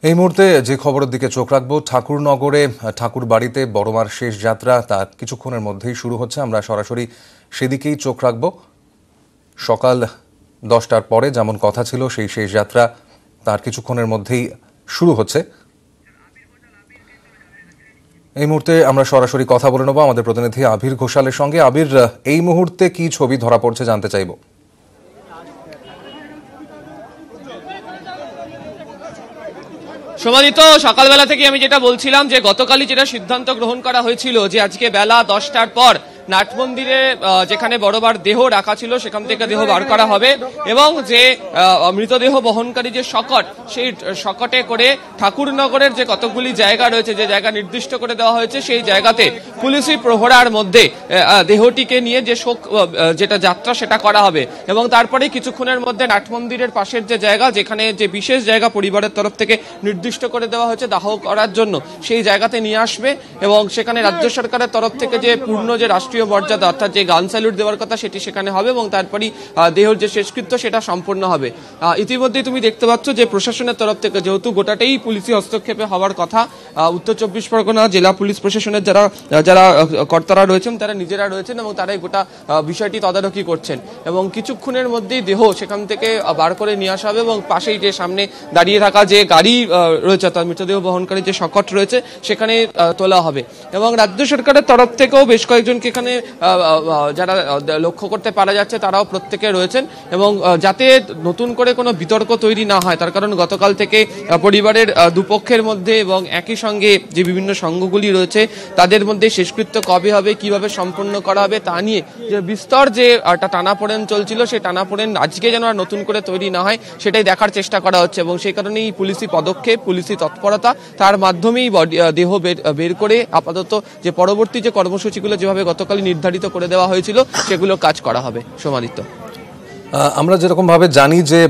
এই মুহূর্তে যে খবরের দিকে চোখ রাখবো, ঠাকুরনগরে ঠাকুর বাড়িতে বড়মার শেষ যাত্রা তা কিছুক্ষণের মধ্যেই শুরু হচ্ছে। আমরা সরাসরি সেদিকেই চোখ রাখবো। সকাল 10টার পরে যেমন কথা ছিল, সেই শেষ যাত্রা তার কিছুক্ষণের মধ্যেই শুরু হচ্ছে। এই মুহূর্তে আমরা সরাসরি কথা বলে নেব আমাদের প্রতিনিধি আবির ঘোষালের সঙ্গে। আবির, এই মুহূর্তে কি ছবি ধরা পড়ছে জানতে চাইব। সমাদিত, সকালবেলা থেকে আমি যেটা বলছিলাম যে গতকালই যেটা সিদ্ধান্ত গ্রহণ করা হয়েছিল যে আজকে বেলা 10টার পর নাট মন্দিরে যেখানে বড়বার দেহ রাখা ছিল সেখান থেকে দেহ বার করা হবে এবং যে মৃতদেহ বহনকারী যে শকট, সেই শকটে করে ঠাকুরনগরের যে কতগুলি জায়গা রয়েছে, যে জায়গা নির্দিষ্ট করে দেওয়া হয়েছে, সেই জায়গাতে পুলিশি প্রহরার মধ্যে দেহটিকে নিয়ে যে শোক যেটা যাত্রা সেটা করা হবে এবং তারপরে কিছুক্ষণের মধ্যে নাট মন্দিরের পাশের যে জায়গা, যেখানে যে বিশেষ জায়গা পরিবারের তরফ থেকে নির্দিষ্ট করে দেওয়া হয়েছে দাহ করার জন্য, সেই জায়গাতে নিয়ে আসবে এবং সেখানে রাজ্য সরকারের তরফ থেকে যে পূর্ণ যে রাষ্ট্রীয় মর্যাদা অর্থাৎ যে গান স্যালুট দেওয়ার কথা সেটি সেখানে হবে এবং তারপরই দেহের যে শেষকৃত্য সেটা সম্পন্ন হবে। ইতিমধ্যে তুমি দেখতে পাচ্ছ যে প্রশাসনের তরফ থেকে, যেহেতু গোটাটাই পুলিশি হস্তক্ষেপে হওয়ার কথা, উত্তর চব্বিশ পরগনা জেলা পুলিশ প্রশাসনের যারা কর্তারা রয়েছেন তারা নিজেরা রয়েছেন এবং তারাই গোটা বিষয়টি তদারকি করছেন এবং কিছুক্ষণের মধ্যেই দেহ সেখান থেকে বার করে নিয়ে আসা হবে এবং পাশেই যে সামনে দাঁড়িয়ে থাকা যে গাড়ি রয়েছে তার মৃতদেহ বহনকারী যে শকট রয়েছে সেখানে তোলা হবে এবং রাজ্য সরকারের তরফ থেকেও বেশ কয়েকজনকে এখানে যারা লক্ষ্য করতে পারা যাচ্ছে তারাও প্রত্যেকে রয়েছেন এবং যাতে নতুন করে কোনো বিতর্ক তৈরি না হয়, তার কারণ গতকাল থেকে পরিবারের দুপক্ষের মধ্যে এবং একই সঙ্গে যে বিভিন্ন সংঘগুলি রয়েছে তাদের মধ্যে শেষকৃত্য কবে হবে, কিভাবে সম্পন্ন করা হবে তা নিয়ে যে বিস্তর যে একটা টানাপোড়েন চলছিল, সেই টানাপোড়েন আজকে যেন আর নতুন করে তৈরি না হয় সেটাই দেখার চেষ্টা করা হচ্ছে এবং সেই কারণেই পুলিশি পদক্ষেপ, পুলিশি তৎপরতা, তার মাধ্যমেই দেহ বের করে আপাতত যে পরবর্তী যে কর্মসূচিগুলো যেভাবে গতকাল নির্ধারিত করে দেওয়া হয়েছিল সেগুলো কাজ করা হবে। সমাদিত্য, আমরা যেরকম ভাবে জানি যে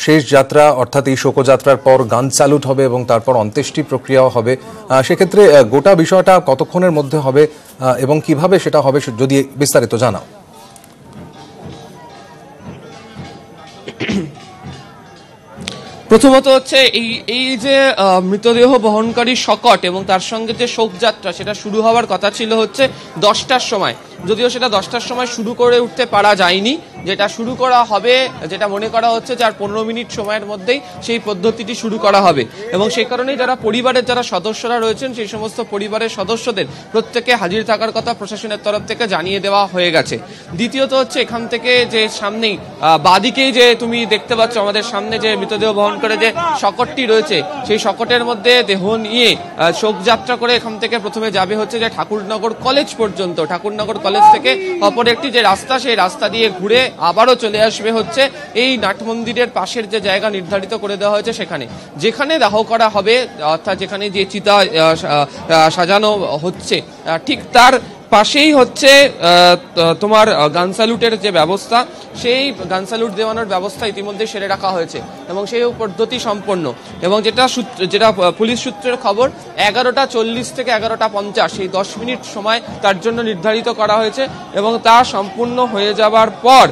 শেষ যাত্রা অর্থাৎ এই শোকযাত্রার পর গান স্যালুট হবে এবং তারপর অন্ত্যেষ্টি প্রক্রিয়াও হবে, সেক্ষেত্রে গোটা বিষয়টা কতক্ষণের মধ্যে হবে এবং কিভাবে সেটা হবে যদি বিস্তারিত জানাও। প্রথমত হচ্ছে এই যে মৃতদেহ বহনকারী শকট এবং তার সঙ্গে যে শোকযাত্রা সেটা শুরু হওয়ার কথা ছিল হচ্ছে 10টার সময়, যদিও সেটা 10টার সময় শুরু করে উঠতে পারা যায়নি। যেটা শুরু করা হবে, যেটা মনে করা হচ্ছে যে আর 15 মিনিট সময়ের মধ্যেই সেই পদ্ধতিটি শুরু করা হবে এবং সেই কারণেই যারা পরিবারের যারা সদস্যরা রয়েছেন সেই সমস্ত পরিবারের সদস্যদের প্রত্যেকে হাজির থাকার কথা প্রশাসনের তরফ থেকে জানিয়ে দেওয়া হয়ে গেছে। দ্বিতীয়ত হচ্ছে এখান থেকে যে সামনেই বাদিকেই যে তুমি দেখতে পাচ্ছ আমাদের সামনে যে মৃতদেহ বহন করে যে শকটটি রয়েছে, সেই শকটের মধ্যে দেহ নিয়ে শোকযাত্রা করে এখান থেকে প্রথমে যাবে হচ্ছে যে ঠাকুরনগর কলেজ পর্যন্ত। ঠাকুরনগর কলেজ থেকে অপর একটি যে রাস্তা, সেই রাস্তা দিয়ে ঘুরে আবারও চলে আসবে হচ্ছে এই নাট মন্দিরের পাশের যে জায়গা নির্ধারিত করে দেওয়া হয়েছে সেখানে, যেখানে দাহ করা হবে অর্থাৎ যেখানে যে চিতা সাজানো হচ্ছে ঠিক তার পাশেই হচ্ছে তোমার গান স্যালুটের যে ব্যবস্থা, সেই গান স্যালুট দেওয়ানোর ব্যবস্থা ইতিমধ্যে সেরে রাখা হয়েছে এবং সেই পদ্ধতি সম্পন্ন এবং যেটা পুলিশ সূত্রের খবর 11:40 থেকে 11:50 সেই 10 মিনিট সময় তার জন্য নির্ধারিত করা হয়েছে এবং তা সম্পূর্ণ হয়ে যাবার পর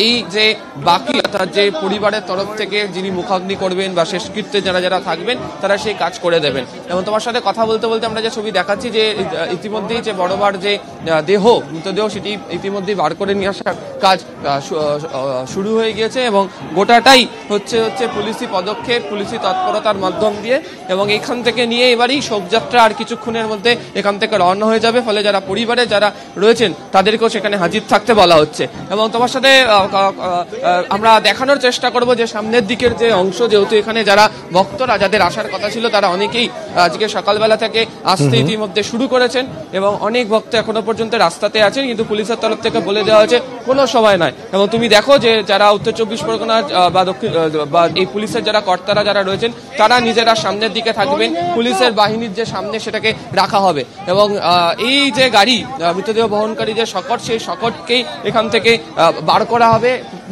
এই যে বাকি অর্থাৎ যে পরিবারের তরফ থেকে যিনি মুখাগ্নি করবেন বা শেষকৃত্যে যারা থাকবেন তারা সেই কাজ করে দেবেন এবং তোমার সাথে কথা বলতে বলতে আমরা যে ছবি দেখাচ্ছি যে ইতিমধ্যেই যে বড়বার যে মৃতদেহ সেটি ইতিমধ্যেই বার করে নিয়ে আসার কাজ শুরু হয়ে গিয়েছে এবং গোটাটাই হচ্ছে পুলিশি পদক্ষেপ, পুলিশি তৎপরতার মাধ্যম দিয়ে এবং এখান থেকে নিয়ে এবারই শোকযাত্রা আর কিছুক্ষণের মধ্যে এখান থেকে রওনা হয়ে যাবে। ফলে যারা পরিবারে যারা রয়েছেন তাদেরকেও সেখানে হাজির থাকতে বলা হচ্ছে এবং তোমার সাথে আমরা দেখানোর চেষ্টা করব যে সামনের দিকের যে অংশ, যেহেতু এখানে যারা ভক্তরা যাদের আসার কথা ছিল তারা অনেকেই আজকে সকালবেলা থেকে আসতে ইতিমধ্যে শুরু করেছেন এবং অনেক ভক্ত এখনো পর্যন্ত রাস্তাতে আছেন, কিন্তু পুলিশের তরফ থেকে বলে দেওয়া হয়েছে কোনো সময় নয় এবং তুমি দেখো যে যারা উত্তর চব্বিশ পরগনা বা এই পুলিশের যারা কর্তারা যারা রয়েছেন তারা নিজেরা সামনের দিকে থাকবেন, পুলিশের বাহিনীর যে সামনে সেটাকে রাখা হবে এবং এই যে গাড়ি মৃতদেহ বহনকারী যে শকট, সেই শকটকেই এখান থেকে বার করা হবে।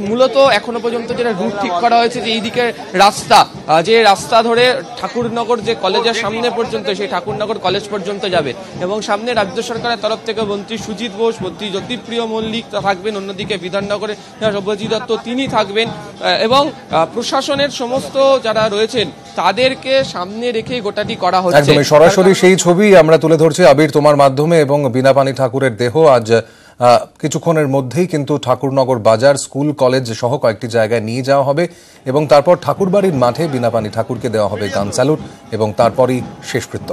মূলত এখনো পর্যন্ত যেটা রুট ঠিক করা হয়েছে যে এই দিকের রাস্তা, যে রাস্তা ধরে ঠাকুরনগর যে কলেজের সামনে পর্যন্ত, সেই ঠাকুরনগর কলেজ পর্যন্ত যাবে এবং সামনে রাজ্য সরকারের তরফ থেকে মন্ত্রী সুজিত বোস, মন্ত্রী জ্যোতিপ্রিয় মল্লিক থাকবেন, অন্যদিকে বিধাননগরে শুভজিৎ দত্ত তিনি থাকবেন এবং প্রশাসনের সমস্ত যারা রয়েছেন তাদেরকে সামনে রেখে গোটাটি করা হচ্ছে। একদমই সরাসরি সেই ছবি আমরা তুলে ধরছি আবির তোমার মাধ্যমে, এবং বীণাপানি ঠাকুরের দেহ আজ কিছুক্ষণের মধ্যেই কিন্তু ঠাকুরনগর বাজার, স্কুল, কলেজ সহ কয়েকটি জায়গায় নিয়ে যাওয়া হবে এবং তারপর ঠাকুরবাড়ির মাঠে বীণাপানি ঠাকুরকে দেওয়া হবে গান স্যালুট এবং তারপরই শেষকৃত্য।